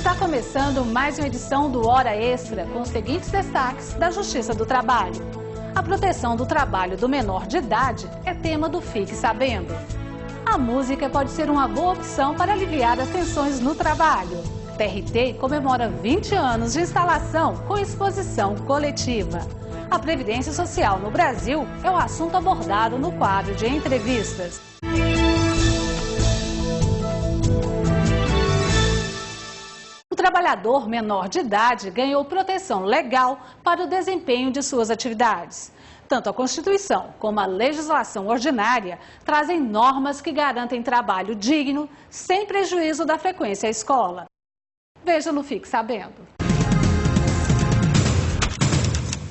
Está começando mais uma edição do Hora Extra com os seguintes destaques da Justiça do Trabalho. A proteção do trabalho do menor de idade é tema do Fique Sabendo. A música pode ser uma boa opção para aliviar as tensões no trabalho. TRT comemora 20 anos de instalação com exposição coletiva. A Previdência Social no Brasil é o assunto abordado no quadro de entrevistas. O trabalhador menor de idade ganhou proteção legal para o desempenho de suas atividades. Tanto a Constituição como a legislação ordinária trazem normas que garantem trabalho digno, sem prejuízo da frequência à escola. Veja no Fique Sabendo.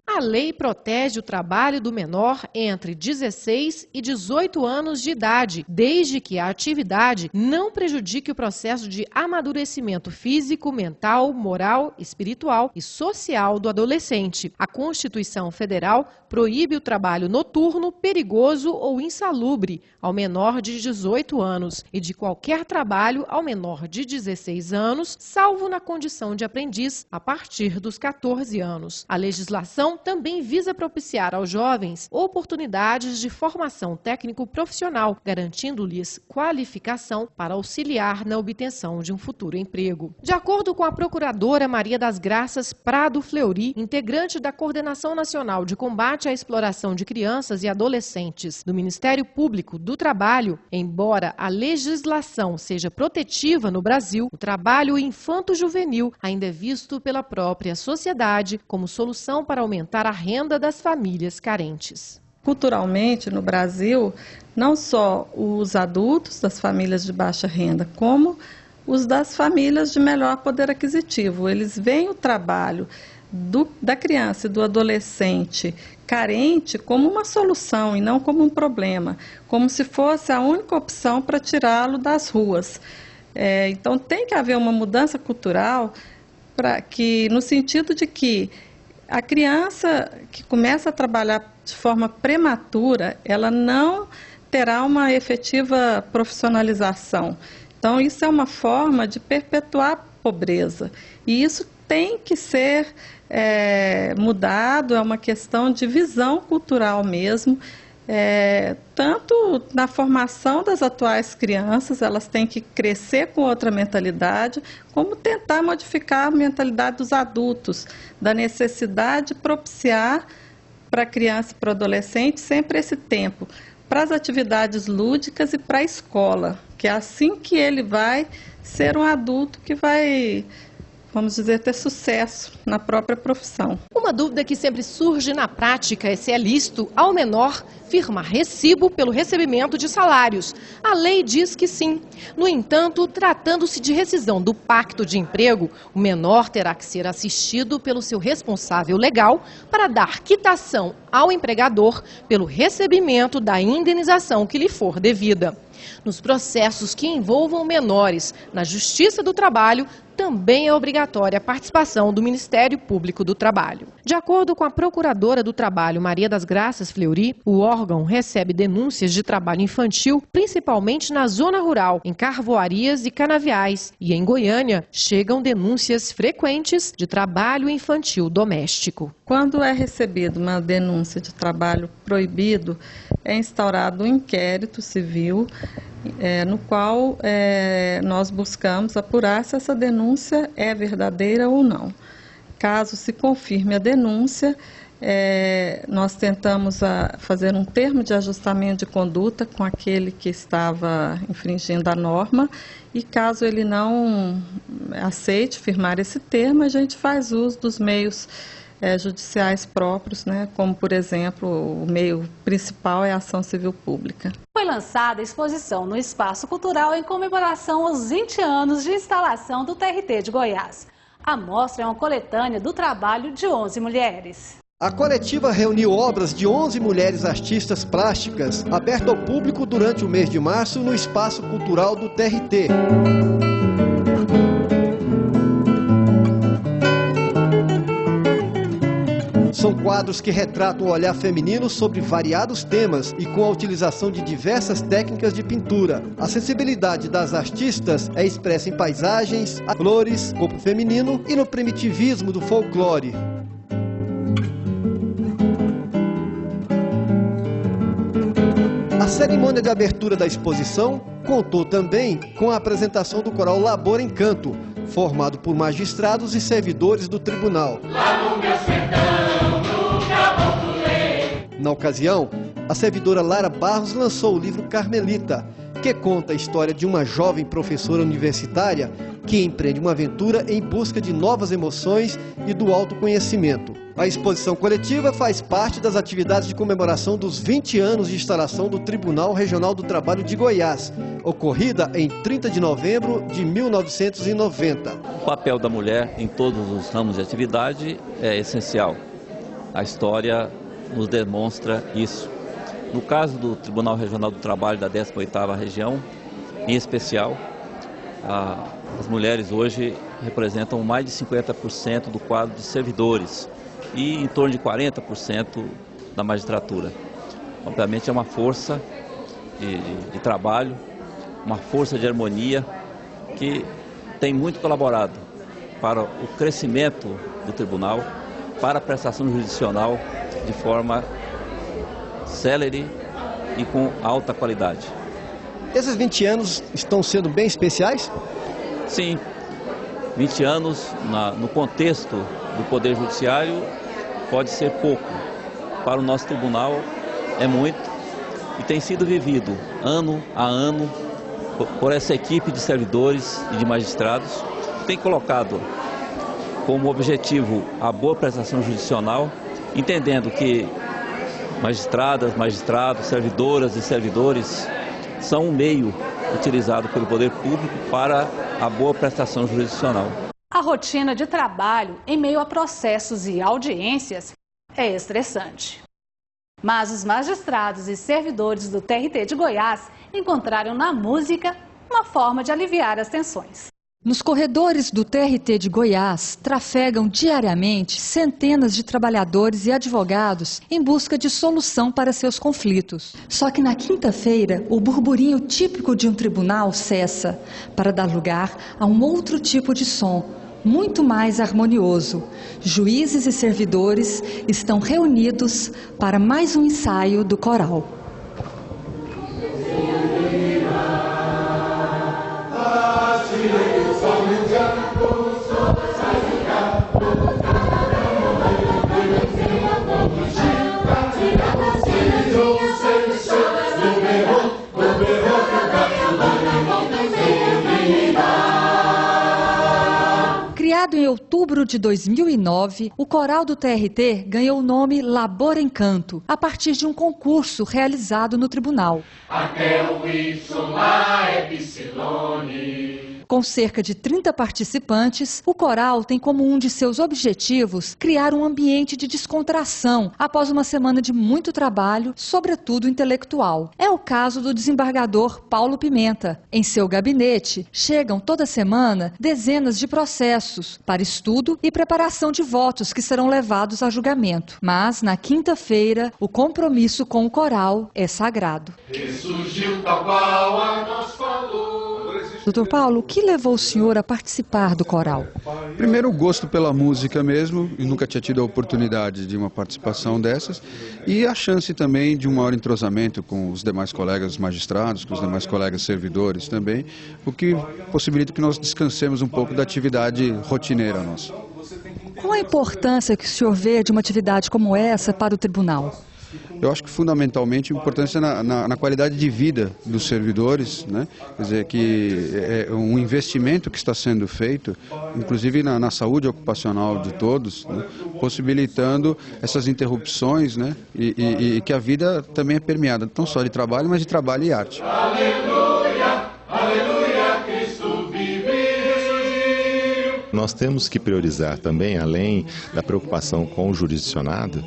A lei protege o trabalho do menor entre 16 e 18 anos de idade, desde que a atividade não prejudique o processo de amadurecimento físico, mental, moral, espiritual e social do adolescente. A Constituição Federal proíbe o trabalho noturno, perigoso ou insalubre ao menor de 18 anos e de qualquer trabalho ao menor de 16 anos, salvo na condição de aprendiz a partir dos 14 anos. A legislação também visa propiciar aos jovens oportunidades de formação técnico-profissional, garantindo-lhes qualificação para auxiliar na obtenção de um futuro emprego. De acordo com a procuradora Maria das Graças Prado Fleury, integrante da Coordenação Nacional de Combate à Exploração de Crianças e Adolescentes do Ministério Público do Trabalho, embora a legislação seja protetiva no Brasil, o trabalho infanto-juvenil ainda é visto pela própria sociedade como solução para aumentar a renda das famílias carentes. Culturalmente, no Brasil, não só os adultos das famílias de baixa renda, como os das famílias de melhor poder aquisitivo. Eles veem o trabalho da criança e do adolescente carente como uma solução e não como um problema, como se fosse a única opção para tirá-lo das ruas. Então tem que haver uma mudança cultural no sentido de que a criança que começa a trabalhar de forma prematura, ela não terá uma efetiva profissionalização. Então, isso é uma forma de perpetuar a pobreza. E isso tem que ser mudado, é uma questão de visão cultural mesmo. Tanto na formação das atuais crianças, elas têm que crescer com outra mentalidade, como tentar modificar a mentalidade dos adultos, da necessidade de propiciar para a criança e para o adolescente sempre esse tempo, para as atividades lúdicas e para a escola, que é assim que ele vai ser um adulto que vai, vamos dizer, ter sucesso na própria profissão. Uma dúvida que sempre surge na prática é se é lícito ao menor firmar recibo pelo recebimento de salários. A lei diz que sim. No entanto, tratando-se de rescisão do pacto de emprego, o menor terá que ser assistido pelo seu responsável legal para dar quitação ao empregador pelo recebimento da indenização que lhe for devida. Nos processos que envolvam menores na Justiça do Trabalho, também é obrigatória a participação do Ministério Público do Trabalho. De acordo com a Procuradora do Trabalho, Maria das Graças Fleury, o órgão recebe denúncias de trabalho infantil, principalmente na zona rural, em carvoarias e canaviais. E em Goiânia, chegam denúncias frequentes de trabalho infantil doméstico. Quando é recebida uma denúncia de trabalho proibido, é instaurado um inquérito civil, no qual nós buscamos apurar se essa denúncia é verdadeira ou não. Caso se confirme a denúncia, nós tentamos fazer um termo de ajustamento de conduta com aquele que estava infringindo a norma e caso ele não aceite firmar esse termo, a gente faz uso dos meios judiciais próprios, como, por exemplo, o meio principal é a ação civil pública. Foi lançada a exposição no Espaço Cultural em comemoração aos 20 anos de instalação do TRT de Goiás. A mostra é uma coletânea do trabalho de 11 mulheres. A coletiva reuniu obras de 11 mulheres artistas plásticas, aberta ao público durante o mês de março no Espaço Cultural do TRT. São quadros que retratam o olhar feminino sobre variados temas e com a utilização de diversas técnicas de pintura. A sensibilidade das artistas é expressa em paisagens, flores, corpo feminino e no primitivismo do folclore. A cerimônia de abertura da exposição contou também com a apresentação do coral Labor Encanto, formado por magistrados e servidores do tribunal. Lá no meu sertão, no Caboclo Lei. Na ocasião, a servidora Lara Barros lançou o livro Carmelita, que conta a história de uma jovem professora universitária que empreende uma aventura em busca de novas emoções e do autoconhecimento. A exposição coletiva faz parte das atividades de comemoração dos 20 anos de instalação do Tribunal Regional do Trabalho de Goiás, ocorrida em 30 de novembro de 1990. O papel da mulher em todos os ramos de atividade é essencial. A história nos demonstra isso. No caso do Tribunal Regional do Trabalho da 18ª Região, em especial, as mulheres hoje representam mais de 50% do quadro de servidores e em torno de 40% da magistratura. Obviamente é uma força de trabalho, uma força de harmonia que tem muito colaborado para o crescimento do tribunal, para a prestação jurisdicional de forma célere e com alta qualidade. Esses 20 anos estão sendo bem especiais? Sim, 20 anos no contexto do Poder Judiciário pode ser pouco. Para o nosso tribunal é muito e tem sido vivido ano a ano por essa equipe de servidores e de magistrados que tem colocado como objetivo a boa prestação jurisdicional, entendendo que magistradas, magistrados, servidoras e servidores são um meio utilizado pelo poder público para a boa prestação jurisdicional. A rotina de trabalho em meio a processos e audiências é estressante. Mas os magistrados e servidores do TRT de Goiás encontraram na música uma forma de aliviar as tensões. Nos corredores do TRT de Goiás, trafegam diariamente centenas de trabalhadores e advogados em busca de solução para seus conflitos. Só que na quinta-feira, o burburinho típico de um tribunal cessa para dar lugar a um outro tipo de som, muito mais harmonioso. Juízes e servidores estão reunidos para mais um ensaio do coral. Criado em outubro de 2009, o coral do TRT ganhou o nome Labor Encanto, a partir de um concurso realizado no tribunal. Até o Y lá é Epsilone. Com cerca de 30 participantes, o coral tem como um de seus objetivos criar um ambiente de descontração após uma semana de muito trabalho, sobretudo intelectual. É o caso do desembargador Paulo Pimenta. Em seu gabinete, chegam toda semana dezenas de processos para estudo e preparação de votos que serão levados a julgamento. Mas, na quinta-feira, o compromisso com o coral é sagrado. Ressurgiu tal qual a nós falou. Doutor Paulo, o que levou o senhor a participar do coral? Primeiro, o gosto pela música mesmo, e nunca tinha tido a oportunidade de uma participação dessas, e a chance também de um maior entrosamento com os demais colegas magistrados, com os demais colegas servidores também, o que possibilita que nós descansemos um pouco da atividade rotineira nossa. Qual a importância que o senhor vê de uma atividade como essa para o tribunal? Eu acho que fundamentalmente a importância na qualidade de vida dos servidores, né? Quer dizer, que é um investimento que está sendo feito, inclusive na saúde ocupacional de todos, né? Possibilitando essas interrupções, né? E que a vida também é permeada, não só de trabalho, mas de trabalho e arte. Aleluia, aleluia, Cristo vive. Nós temos que priorizar também, além da preocupação com o jurisdicionado,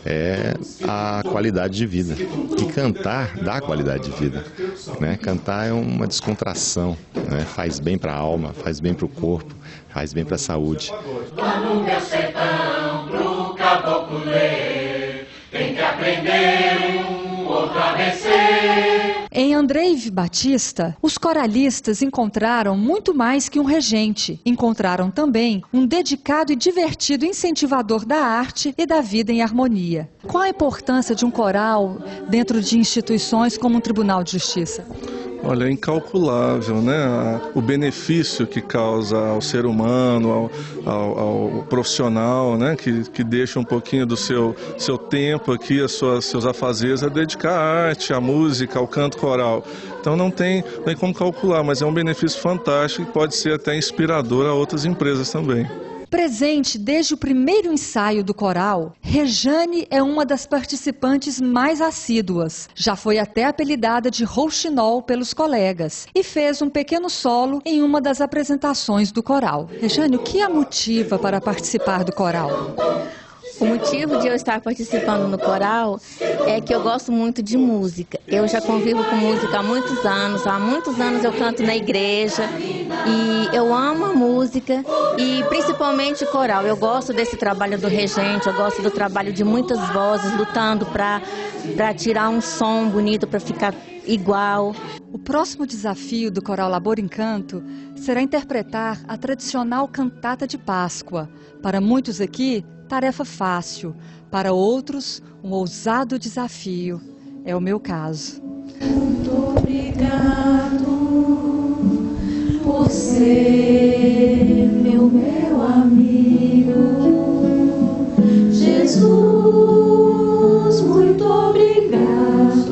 é a qualidade de vida. E cantar dá qualidade de vida, né? Cantar é uma descontração, né? Faz bem para a alma, faz bem para o corpo, faz bem para a saúde. Lá no meu sertão, pro caboclo lê, tem que aprender outro ABC. Em Andrei Batista, os coralistas encontraram muito mais que um regente. Encontraram também um dedicado e divertido incentivador da arte e da vida em harmonia. Qual a importância de um coral dentro de instituições como um Tribunal de Justiça? Olha, é incalculável, né? O benefício que causa ao ser humano, ao profissional, né? Que deixa um pouquinho do seu tempo aqui, seus afazeres, a dedicar à arte, à música, ao canto coral. Então não tem como calcular, mas é um benefício fantástico e pode ser até inspirador a outras empresas também. Presente desde o primeiro ensaio do coral, Rejane é uma das participantes mais assíduas. Já foi até apelidada de rouxinol pelos colegas e fez um pequeno solo em uma das apresentações do coral. Rejane, o que a motiva para participar do coral? O motivo de eu estar participando no coral é que eu gosto muito de música. Eu já convivo com música há muitos anos eu canto na igreja e eu amo a música e principalmente coral. Eu gosto desse trabalho do regente, eu gosto do trabalho de muitas vozes lutando para tirar um som bonito, para ficar igual. O próximo desafio do Coral Labor em Canto será interpretar a tradicional cantata de Páscoa. Para muitos aqui, tarefa fácil, para outros, um ousado desafio. É o meu caso. Muito obrigado por ser meu amigo. Jesus, muito obrigado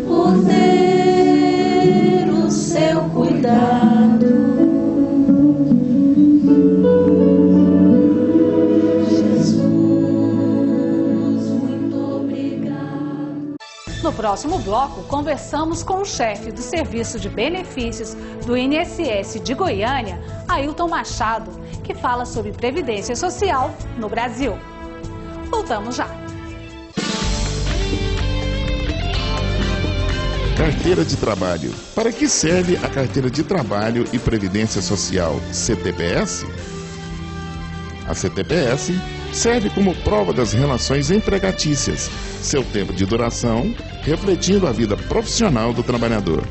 por ter o seu cuidado. No próximo bloco, conversamos com o chefe do Serviço de Benefícios do INSS de Goiânia, Ailton Machado, que fala sobre Previdência Social no Brasil. Voltamos já. Carteira de Trabalho. Para que serve a Carteira de Trabalho e Previdência Social, CTPS? A CTPS serve como prova das relações empregatícias, seu tempo de duração, refletindo a vida profissional do trabalhador.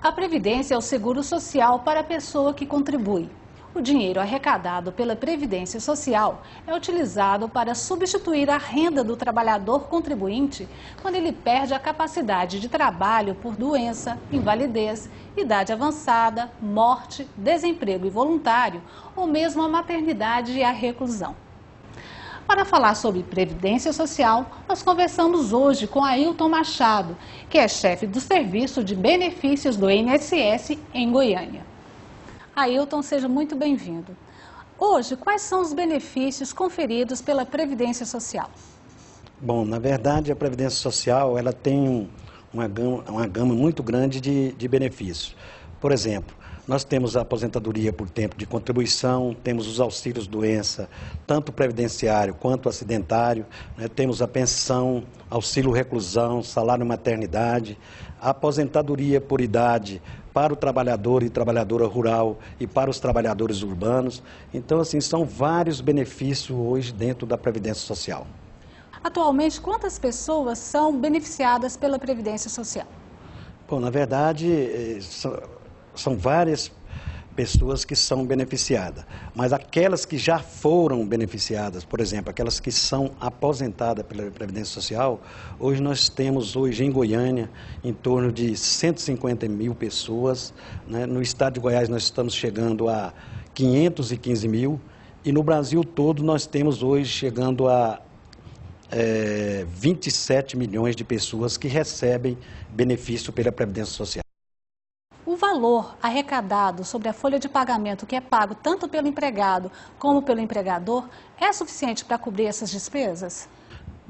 A Previdência é o seguro social para a pessoa que contribui. O dinheiro arrecadado pela Previdência Social é utilizado para substituir a renda do trabalhador contribuinte quando ele perde a capacidade de trabalho por doença, invalidez, idade avançada, morte, desemprego involuntário ou mesmo a maternidade e a reclusão. Para falar sobre Previdência Social, nós conversamos hoje com Ailton Machado, que é chefe do Serviço de Benefícios do INSS em Goiânia. Ailton, seja muito bem-vindo. Hoje, quais são os benefícios conferidos pela Previdência Social? Bom, na verdade, a Previdência Social ela tem uma gama muito grande de benefícios. Por exemplo, nós temos a aposentadoria por tempo de contribuição, temos os auxílios doença, tanto previdenciário quanto acidentário, né? Temos a pensão, auxílio reclusão, salário maternidade, a aposentadoria por idade para o trabalhador e trabalhadora rural e para os trabalhadores urbanos. Então, assim, são vários benefícios hoje dentro da Previdência Social. Atualmente, quantas pessoas são beneficiadas pela Previdência Social? Bom, na verdade, são várias pessoas que são beneficiadas, mas aquelas que já foram beneficiadas, por exemplo, aquelas que são aposentadas pela Previdência Social, hoje nós temos em Goiânia em torno de 150 mil pessoas, né? No estado de Goiás nós estamos chegando a 515 mil e no Brasil todo nós temos hoje chegando a 27 milhões de pessoas que recebem benefício pela Previdência Social. O valor arrecadado sobre a folha de pagamento que é pago tanto pelo empregado como pelo empregador é suficiente para cobrir essas despesas?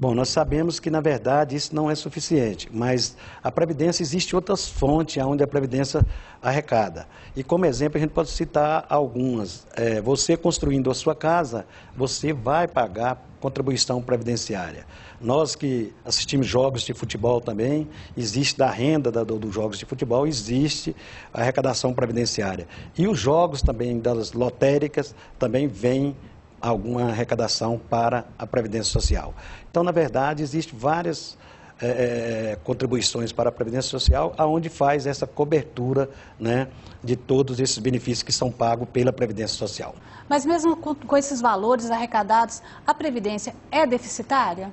Bom, nós sabemos que, na verdade, isso não é suficiente, mas a Previdência, existe outras fontes onde a Previdência arrecada. E, como exemplo, a gente pode citar algumas. Você construindo a sua casa, você vai pagar contribuição previdenciária. Nós que assistimos jogos de futebol também, existe da renda dos jogos de futebol, existe a arrecadação previdenciária. E os jogos também das lotéricas também vêm alguma arrecadação para a Previdência Social. Então, na verdade, existem várias contribuições para a Previdência Social, onde faz essa cobertura, né, de todos esses benefícios que são pagos pela Previdência Social. Mas mesmo com esses valores arrecadados, a Previdência é deficitária?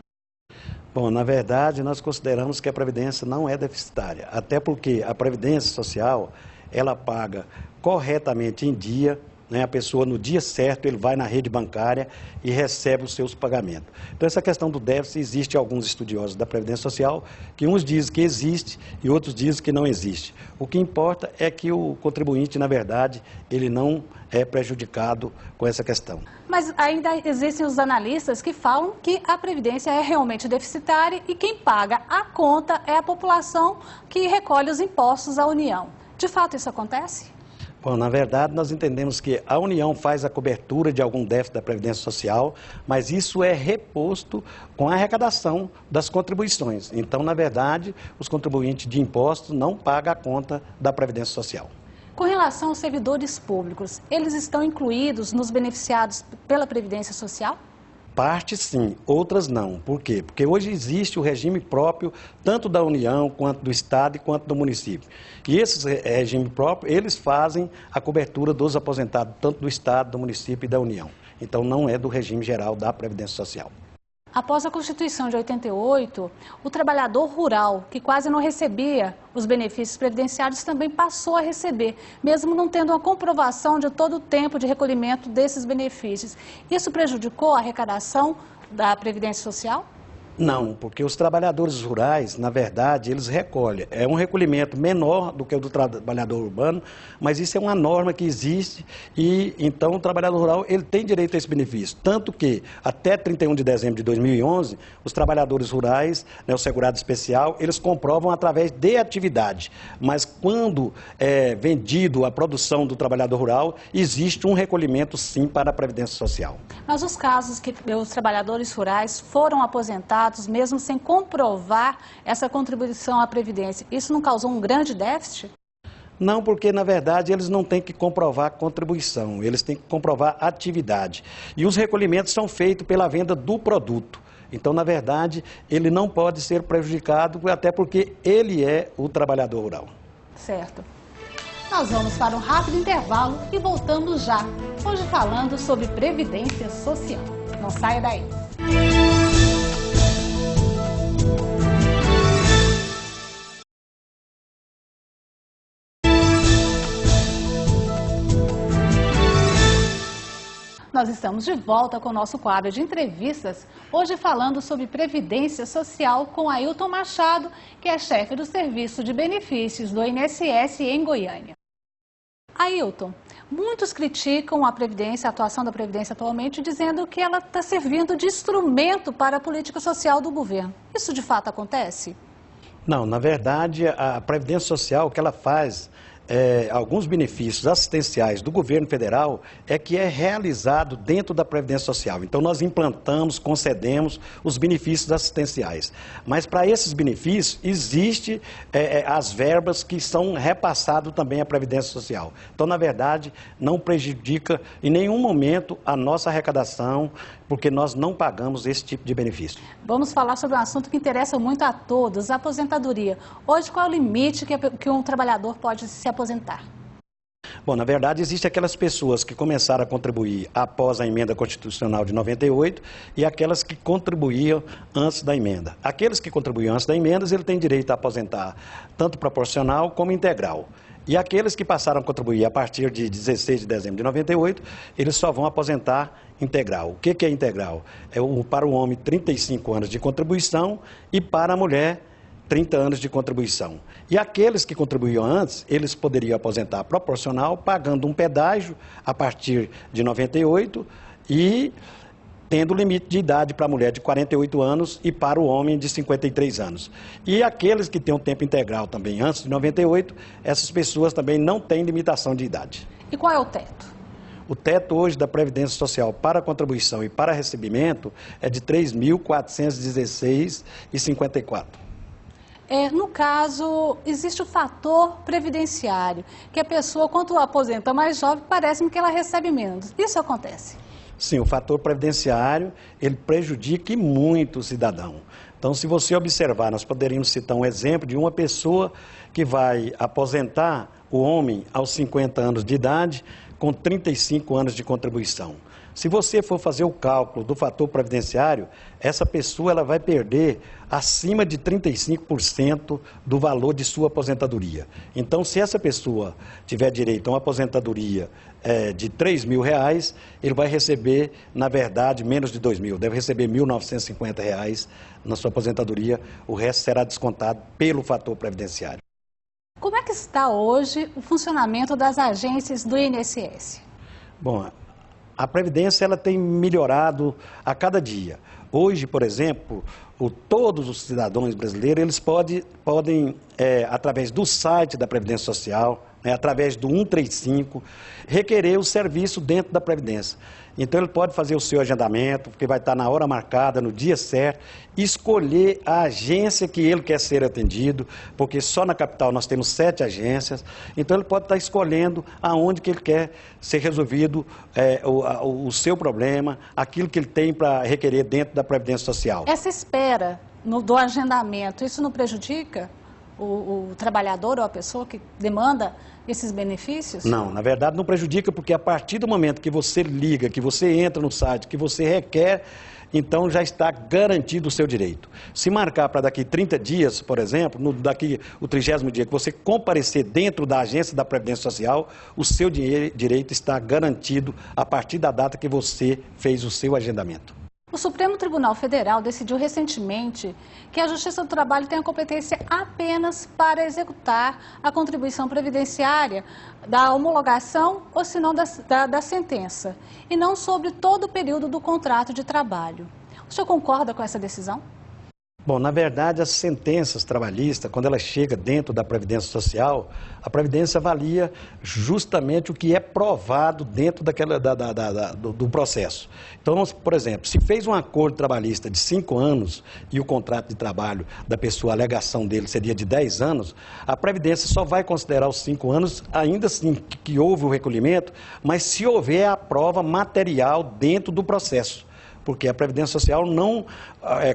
Bom, na verdade, nós consideramos que a Previdência não é deficitária, até porque a Previdência Social, ela paga corretamente em dia, né? A pessoa, no dia certo, ele vai na rede bancária e recebe os seus pagamentos. Então, essa questão do déficit, existe alguns estudiosos da Previdência Social, que uns dizem que existe e outros dizem que não existe. O que importa é que o contribuinte, na verdade, ele não é prejudicado com essa questão. Mas ainda existem os analistas que falam que a Previdência é realmente deficitária e quem paga a conta é a população que recolhe os impostos à União. De fato, isso acontece? Bom, na verdade, nós entendemos que a União faz a cobertura de algum déficit da Previdência Social, mas isso é reposto com a arrecadação das contribuições. Então, na verdade, os contribuintes de impostos não pagam a conta da Previdência Social. Com relação aos servidores públicos, eles estão incluídos nos beneficiados pela Previdência Social? Parte sim, outras não. Por quê? Porque hoje existe o regime próprio, tanto da União, quanto do Estado e quanto do município. E esses regime próprio, eles fazem a cobertura dos aposentados, tanto do Estado, do município e da União. Então não é do regime geral da Previdência Social. Após a Constituição de 88, o trabalhador rural, que quase não recebia os benefícios previdenciários, também passou a receber, mesmo não tendo uma comprovação de todo o tempo de recolhimento desses benefícios. Isso prejudicou a arrecadação da Previdência Social? Não, porque os trabalhadores rurais, na verdade, eles recolhem. É um recolhimento menor do que o do trabalhador urbano, mas isso é uma norma que existe e, então, o trabalhador rural, ele tem direito a esse benefício. Tanto que, até 31 de dezembro de 2011, os trabalhadores rurais, né, o segurado especial, eles comprovam através de atividade. Mas quando é vendido a produção do trabalhador rural, existe um recolhimento, sim, para a Previdência Social. Mas os casos que os trabalhadores rurais foram aposentados, mesmo sem comprovar essa contribuição à Previdência, isso não causou um grande déficit? Não, porque, na verdade, eles não têm que comprovar contribuição, eles têm que comprovar atividade. E os recolhimentos são feitos pela venda do produto. Então, na verdade, ele não pode ser prejudicado, até porque ele é o trabalhador rural. Certo. Nós vamos para um rápido intervalo e voltamos já, hoje falando sobre Previdência Social. Não saia daí. Nós estamos de volta com o nosso quadro de entrevistas, hoje falando sobre Previdência Social com Ailton Machado, que é chefe do Serviço de Benefícios do INSS em Goiânia. Ailton, muitos criticam a Previdência, a atuação da Previdência atualmente, dizendo que ela está servindo de instrumento para a política social do governo. Isso de fato acontece? Não, na verdade, a Previdência Social, o que ela faz, alguns benefícios assistenciais do governo federal que é realizado dentro da Previdência Social. Então, nós implantamos, concedemos os benefícios assistenciais. Mas, para esses benefícios, existem as verbas que são repassadas também à Previdência Social. Então, na verdade, não prejudica em nenhum momento a nossa arrecadação, porque nós não pagamos esse tipo de benefício. Vamos falar sobre um assunto que interessa muito a todos, a aposentadoria. Hoje, qual é o limite que um trabalhador pode se aposentar? Bom, na verdade, existem aquelas pessoas que começaram a contribuir após a emenda constitucional de 98 e aquelas que contribuíam antes da emenda. Aqueles que contribuíam antes da emenda, ele tem direito a aposentar tanto proporcional como integral. E aqueles que passaram a contribuir a partir de 16 de dezembro de 98, eles só vão aposentar integral. O que é integral? Para o homem, 35 anos de contribuição e para a mulher, 30 anos de contribuição. E aqueles que contribuíam antes, eles poderiam aposentar proporcional, pagando um pedágio a partir de 98 e tendo limite de idade para a mulher de 48 anos e para o homem de 53 anos. E aqueles que têm um tempo integral também antes de 98, essas pessoas também não têm limitação de idade. E qual é o teto? O teto hoje da Previdência Social para contribuição e para recebimento é de R$ 3.416,54. No caso, existe o fator previdenciário, que a pessoa, quando aposenta mais jovem, parece-me que ela recebe menos. Isso acontece? Sim, o fator previdenciário, ele prejudica muito o cidadão. Então, se você observar, nós poderíamos citar um exemplo de uma pessoa que vai aposentar o homem aos 50 anos de idade com 35 anos de contribuição. Se você for fazer o cálculo do fator previdenciário, essa pessoa ela vai perder acima de 35% do valor de sua aposentadoria. Então, se essa pessoa tiver direito a uma aposentadoria de R$3.000, ele vai receber, na verdade, menos de R$2.000. Deve receber R$1.950 na sua aposentadoria, o resto será descontado pelo fator previdenciário. Como é que está hoje o funcionamento das agências do INSS? Bom, a Previdência ela tem melhorado a cada dia. Hoje, por exemplo, todos os cidadãos brasileiros eles podem através do site da Previdência Social, através do 135, requerer o serviço dentro da Previdência. Então, ele pode fazer o seu agendamento, porque vai estar na hora marcada, no dia certo, escolher a agência que ele quer ser atendido, porque só na capital nós temos 7 agências, então ele pode estar escolhendo aonde que ele quer ser resolvido o seu problema, aquilo que ele tem para requerer dentro da Previdência Social. Essa espera do agendamento, isso não prejudica o trabalhador ou a pessoa que demanda esses benefícios? Não, na verdade não prejudica, porque a partir do momento que você liga, que você entra no site, que você requer, então já está garantido o seu direito. Se marcar para daqui 30 dias, por exemplo, daqui o 30º dia que você comparecer dentro da agência da Previdência Social, o seu direito está garantido a partir da data que você fez o seu agendamento. O Supremo Tribunal Federal decidiu recentemente que a Justiça do Trabalho tem a competência apenas para executar a contribuição previdenciária da homologação ou se não da sentença, e não sobre todo o período do contrato de trabalho. O senhor concorda com essa decisão? Bom, na verdade, as sentenças trabalhistas, quando ela chega dentro da Previdência Social, a Previdência avalia justamente o que é provado dentro do processo. Então, por exemplo, se fez um acordo trabalhista de 5 anos e o contrato de trabalho da pessoa, a alegação dele seria de 10 anos, a Previdência só vai considerar os 5 anos, ainda assim que houve o recolhimento, mas se houver a prova material dentro do processo. Porque a Previdência Social não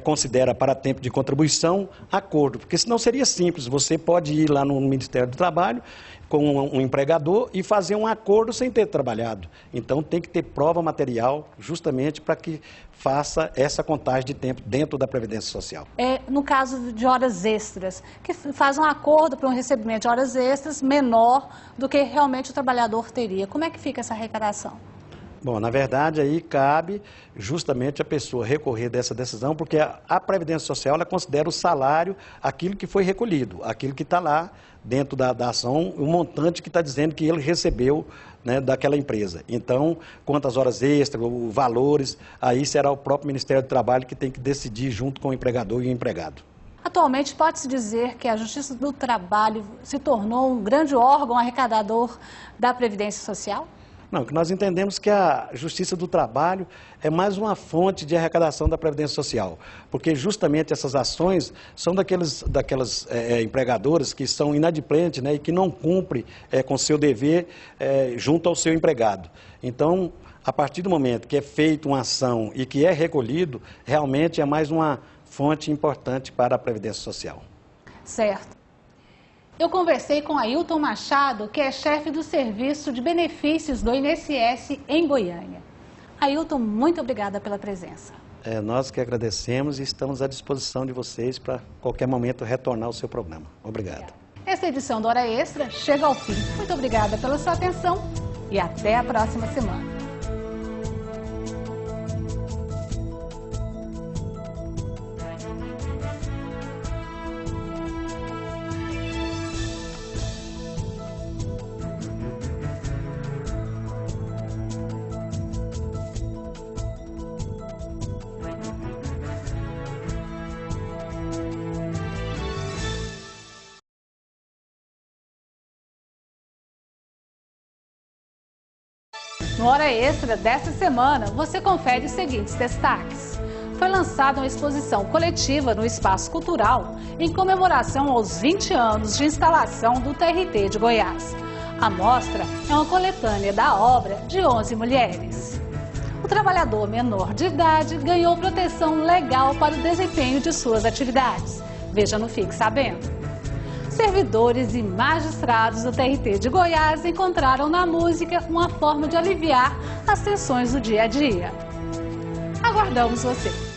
considera para tempo de contribuição acordo, porque senão seria simples, você pode ir lá no Ministério do Trabalho com um empregador e fazer um acordo sem ter trabalhado. Então tem que ter prova material justamente para que faça essa contagem de tempo dentro da Previdência Social. No caso de horas extras, que faz um acordo para um recebimento de horas extras menor do que realmente o trabalhador teria. Como é que fica essa arrecadação? Bom, na verdade, aí cabe justamente a pessoa recorrer dessa decisão, porque a Previdência Social ela considera o salário aquilo que foi recolhido, aquilo que está lá dentro da ação, o montante que está dizendo que ele recebeu, né, daquela empresa. Então, quantas horas extras, valores, aí será o próprio Ministério do Trabalho que tem que decidir junto com o empregador e o empregado. Atualmente, pode-se dizer que a Justiça do Trabalho se tornou um grande órgão arrecadador da Previdência Social? Não, que nós entendemos que a Justiça do Trabalho é mais uma fonte de arrecadação da Previdência Social, porque justamente essas ações são daquelas empregadoras que são inadimplentes, né, e que não cumprem com seu dever junto ao seu empregado. Então, a partir do momento que é feita uma ação e que é recolhido, realmente é mais uma fonte importante para a Previdência Social. Certo. Eu conversei com Ailton Machado, que é chefe do Serviço de Benefícios do INSS em Goiânia. Ailton, muito obrigada pela presença. Nós que agradecemos e estamos à disposição de vocês para qualquer momento retornar ao seu programa. Obrigado. Essa edição do Hora Extra chega ao fim. Muito obrigada pela sua atenção e até a próxima semana. No Hora Extra desta semana, você confere os seguintes destaques. Foi lançada uma exposição coletiva no Espaço Cultural em comemoração aos 20 anos de instalação do TRT de Goiás. A mostra é uma coletânea da obra de 11 mulheres. O trabalhador menor de idade ganhou proteção legal para o desempenho de suas atividades. Veja no Fique Sabendo. Servidores e magistrados do TRT de Goiás encontraram na música uma forma de aliviar as tensões do dia a dia. Aguardamos você!